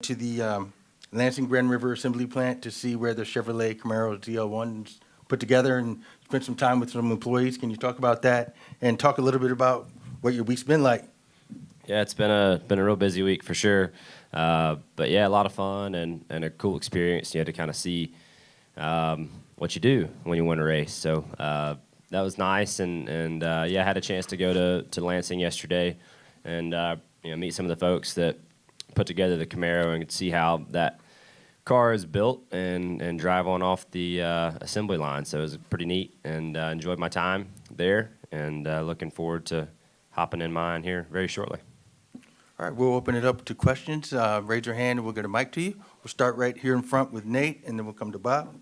to the Lansing Grand River Assembly Plant to see where the Chevrolet Camaro ZL1's put together and spent some time with some employees. Can you talk about that and talk a little bit about what your week's been like? Yeah, it's been a real busy week for sure. But yeah, a lot of fun and a cool experience, to kind of see what you do when you win a race. So that was nice, and yeah, I had a chance to go to Lansing yesterday and meet some of the folks that put together the Camaro and see how that car is built and drive on off the assembly line. So it was pretty neat, and enjoyed my time there, and looking forward to hopping in mine here very shortly. All right, we'll open it up to questions. Raise your hand and we'll get a mic to you. We'll start right here in front with Nate, and then we'll come to Bob.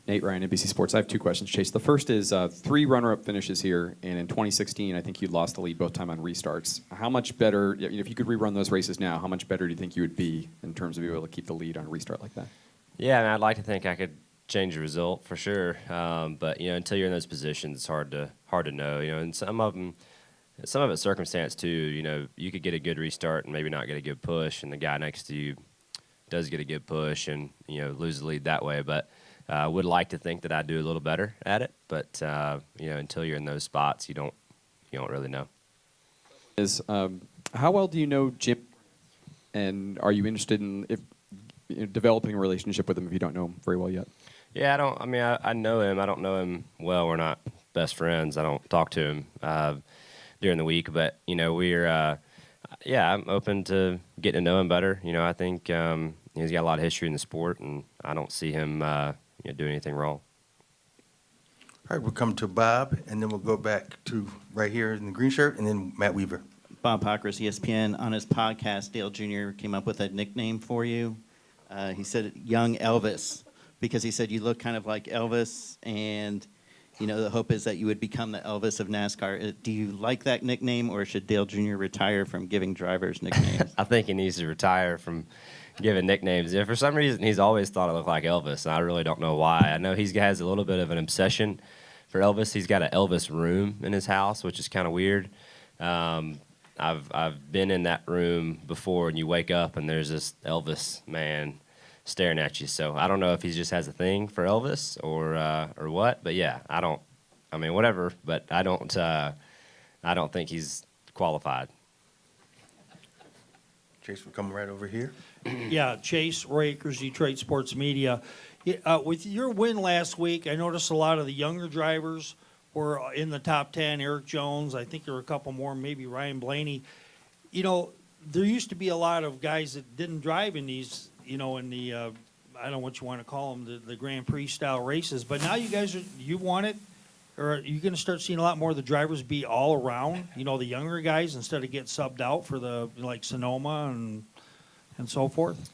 Nate Ryan, NBC Sports. I have two questions, Chase. The first is 3 runner-up finishes here, and in 2016, I think you lost the lead both time on restarts. How much better, if you could rerun those races now, how much better do you think you would be in terms of being able to keep the lead on a restart like that? Yeah, I'd like to think I could change the result for sure, but until you're in those positions, it's hard to know. And some of it's circumstance too. You could get a good restart and maybe not get a good push, and the guy next to you does get a good push and lose the lead that way, but. Would like to think that I do a little better at it, but until you're in those spots, you don't really know. How well do you know Jim, and are you interested in developing a relationship with him if you don't know him very well yet? Yeah, I know him. I don't know him well. We're not best friends. I don't talk to him during the week, but we're I'm open to getting to know him better. I think he's got a lot of history in the sport, and I don't see him do anything wrong. All right, we'll come to Bob, and then we'll go back to right here in the green shirt, and then Matt Weaver. Bob Pockris, ESPN. On his podcast, Dale Jr. came up with a nickname for you. He said Young Elvis, because he said you look kind of like Elvis, and the hope is that you would become the Elvis of NASCAR. Do you like that nickname, or should Dale Jr. retire from giving drivers nicknames? I think he needs to retire from giving nicknames. For some reason, he's always thought I look like Elvis, and I really don't know why. I know he has a little bit of an obsession for Elvis. He's got an Elvis room in his house, which is kind of weird. I've been in that room before, and you wake up, and there's this Elvis man staring at you. So I don't know if he just has a thing for Elvis or what. But yeah, whatever. But I don't think he's qualified. Chase, we're coming right over here. Yeah, Chase, Roy Akers, Detroit Sports Media. With your win last week, I noticed a lot of the younger drivers were in the top 10. Eric Jones, I think there were a couple more, maybe Ryan Blaney. There used to be a lot of guys that didn't drive in these, in the, I don't know what you want to call them, the Grand Prix style races. But now you want it, or are you going to start seeing a lot more of the drivers be all around, the younger guys, instead of get subbed out for the, like Sonoma and so forth?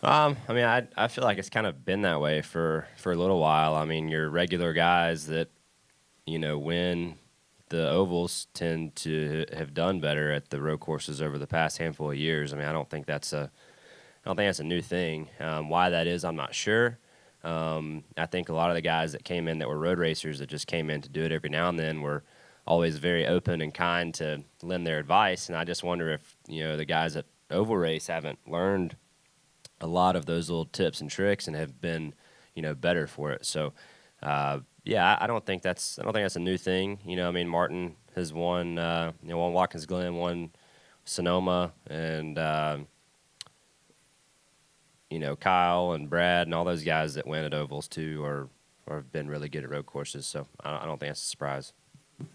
I feel like it's kind of been that way for a little while. Your regular guys that, win the ovals tend to have done better at the road courses over the past handful of years. I don't think that's a new thing. Why that is, I'm not sure. I think a lot of the guys that came in that were road racers that just came in to do it every now and then were always very open and kind to lend their advice. And I just wonder if, the guys at oval race haven't learned a lot of those little tips and tricks and have been, better for it. So, I don't think that's a new thing. Martin has won, won Watkins Glen, won Sonoma, and Kyle and Brad and all those guys that win at ovals too are have been really good at road courses. So I don't think that's a surprise. All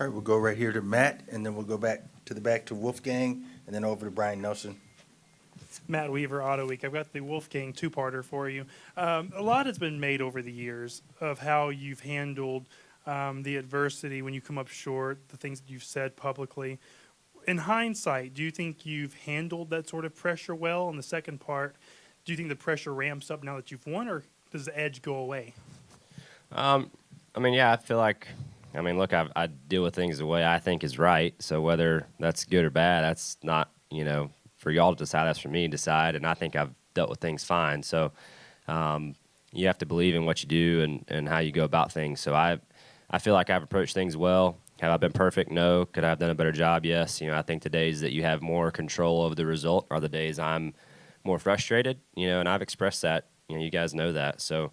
right, we'll go right here to Matt, and then we'll go back to Wolfgang, and then over to Brian Nelson. Matt Weaver, Auto Week. I've got the Wolfgang two-parter for you. A lot has been made over the years of how you've handled the adversity when you come up short, the things that you've said publicly. In hindsight, do you think you've handled that sort of pressure well? And the second part, do you think the pressure ramps up now that you've won, or does the edge go away? I feel like, look, I deal with things the way I think is right. So whether that's good or bad, that's not, for y'all to decide. That's for me to decide. And I think I've dealt with things fine. So you have to believe in what you do and how you go about things. So I feel like I've approached things well. have I been perfect? No. Could I have done a better job? Yes. I think the days that you have more control of the result are the days I'm more frustrated, and I've expressed that. You guys know that. So,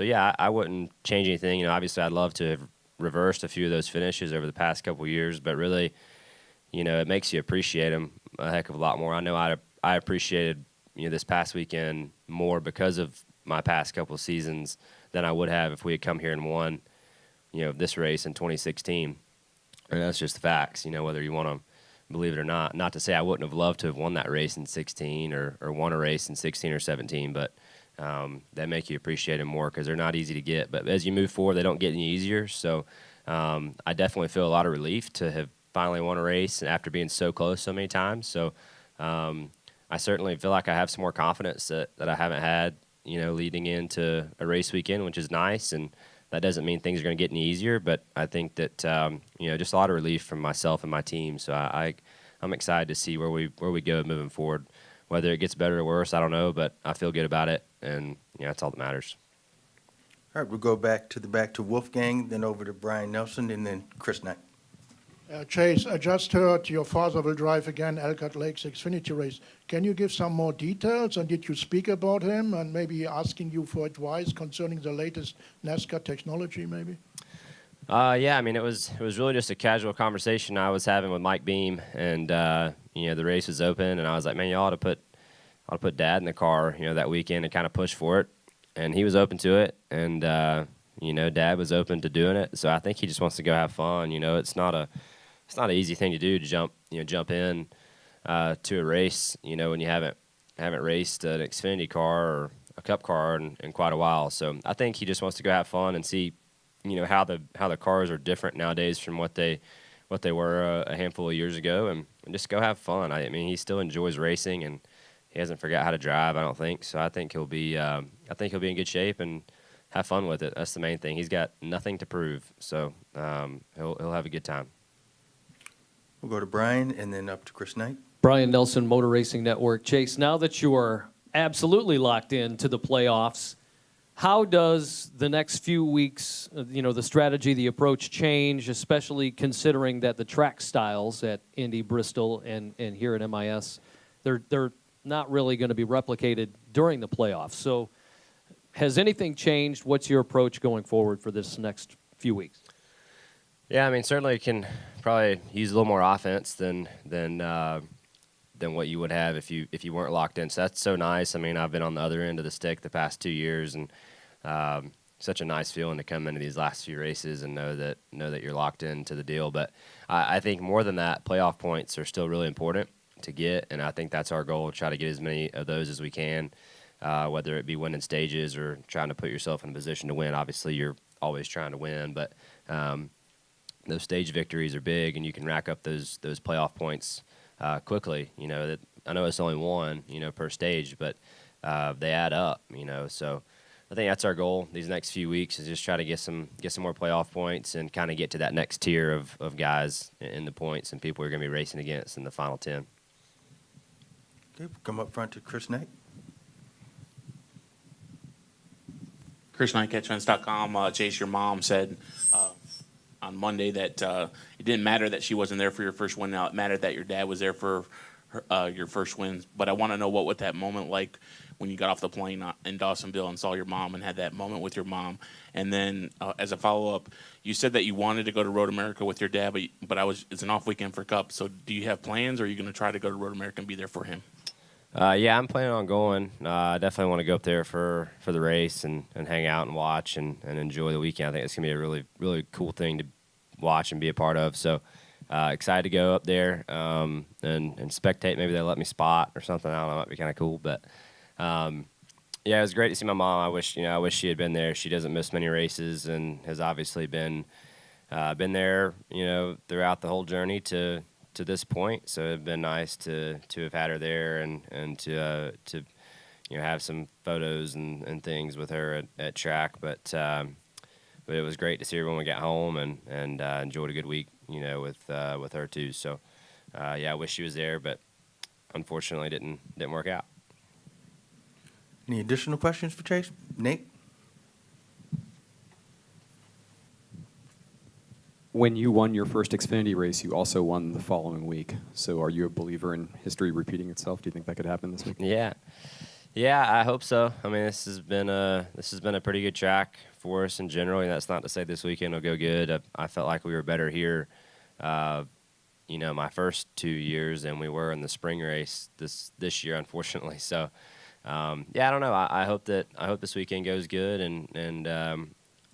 yeah, I wouldn't change anything. Obviously I'd love to have reversed a few of those finishes over the past couple of years, but really, it makes you appreciate them a heck of a lot more. I know I appreciated, this past weekend more because of my past couple of seasons than I would have if we had come here and won, this race in 2016. And that's just the facts, whether you want to believe it or not. Not to say I wouldn't have loved to have won that race in 16 or won a race in 16 or 17, but that make you appreciate them more because they're not easy to get. But as you move forward, they don't get any easier. So I definitely feel a lot of relief to have finally won a race after being so close so many times. So I certainly feel like I have some more confidence that I haven't had, leading into a race weekend, which is nice. And that doesn't mean things are going to get any easier, but I think that just a lot of relief from myself and my team. So I'm excited to see where we go moving forward. Whether it gets better or worse, I don't know, but I feel good about it, and that's all that matters. All right, we'll go back to Wolfgang, then over to Brian Nelson, and then Chris Knight. Chase, I just heard your father will drive again Ellicott Lake's Xfinity race. Can you give some more details, and did you speak about him, and maybe asking you for advice concerning the latest NASCAR technology, maybe? Yeah, I mean, it was really just a casual conversation I was having with Mike Beam, and the race was open, and I was like, man, you ought to put Dad in the car, that weekend and kind of push for it, and he was open to it, and Dad was open to doing it, so I think he just wants to go have fun. It's not an easy thing to do to jump in to a race, when you haven't raced an Xfinity car or a Cup car in quite a while. So I think he just wants to go have fun and see, how the cars are different nowadays from what they were a handful of years ago, and just go have fun. I mean, he still enjoys racing, and he hasn't forgot how to drive, I don't think. So I think he'll be in good shape and have fun with it. That's the main thing. He's got nothing to prove, so he'll have a good time. We'll go to Brian and then up to Chris Knight. Brian Nelson, Motor Racing Network. Chase, now that you are absolutely locked into the playoffs, how does the next few weeks, the strategy, the approach change, especially considering that the track styles at Indy, Bristol, and here at MIS, they're not really going to be replicated during the playoffs. So has anything changed? What's your approach going forward for this next few weeks? Yeah, I mean, certainly can probably use a little more offense than what you would have if you weren't locked in. So that's so nice. I mean, I've been on the other end of the stick the past 2 years, and such a nice feeling to come into these last few races and know that you're locked into the deal. But I think more than that, playoff points are still really important to get, and I think that's our goal: try to get as many of those as we can, whether it be winning stages or trying to put yourself in a position to win. Obviously, you're always trying to win, but those stage victories are big, and you can rack up those playoff points quickly. I know it's only one, per stage, but they add up. So I think that's our goal these next few weeks is just try to get some more playoff points and kind of get to that next tier of guys in the points and people we're going to be racing against in the final 10. Okay, we'll come up front to Chris Knight. Chris Knight, catchfence.com. Chase, your mom said on Monday that it didn't matter that she wasn't there for your first win. Now it mattered that your dad was there for your first win. But I want to know what that moment like when you got off the plane in Dawsonville and saw your mom and had that moment with your mom. And then as a follow-up, you said that you wanted to go to Road America with your dad, but it's an off weekend for Cup. So do you have plans, or are you going to try to go to Road America and be there for him? Yeah, I'm planning on going. I definitely want to go up there for the race and hang out and watch and enjoy the weekend. I think it's going to be a really, really cool thing to watch and be a part of. So excited to go up there and spectate. Maybe they'll let me spot or something. I don't know. It might be kind of cool. But, yeah, it was great to see my mom. I wish she had been there. She doesn't miss many races and has obviously been there, throughout the whole journey to this point. So it'd been nice to have had her there and to have some photos and things with her at track. But it was great to see her when we got home and enjoyed a good week, with her too. So yeah, I wish she was there, but unfortunately didn't work out. Any additional questions for Chase? Nate? when you won your first Xfinity race, you also won the following week. So are you a believer in history repeating itself? Do you think that could happen this week? Yeah, I hope so. I mean, this has been a pretty good track for us in general. And that's not to say this weekend will go good. I felt like we were better here, my first 2 years than we were in the spring race this year, unfortunately. So, I don't know. I hope this weekend goes good, and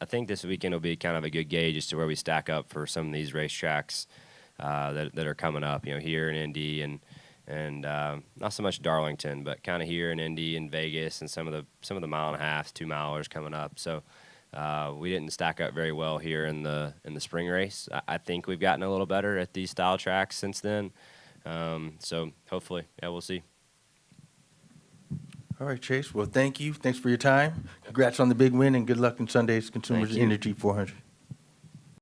I think this weekend will be kind of a good gauge as to where we stack up for some of these racetracks that are coming up. Here in Indy and not so much Darlington, but kind of here in Indy and Vegas and some of the mile and a half, 2 milers coming up. So we didn't stack up very well here in the spring race. I think we've gotten a little better at these style tracks since then. So hopefully, we'll see. All right, Chase. Well, thank you. Thanks for your time. Congrats on the big win, and good luck in Sunday's Consumers Thank you. Energy 400.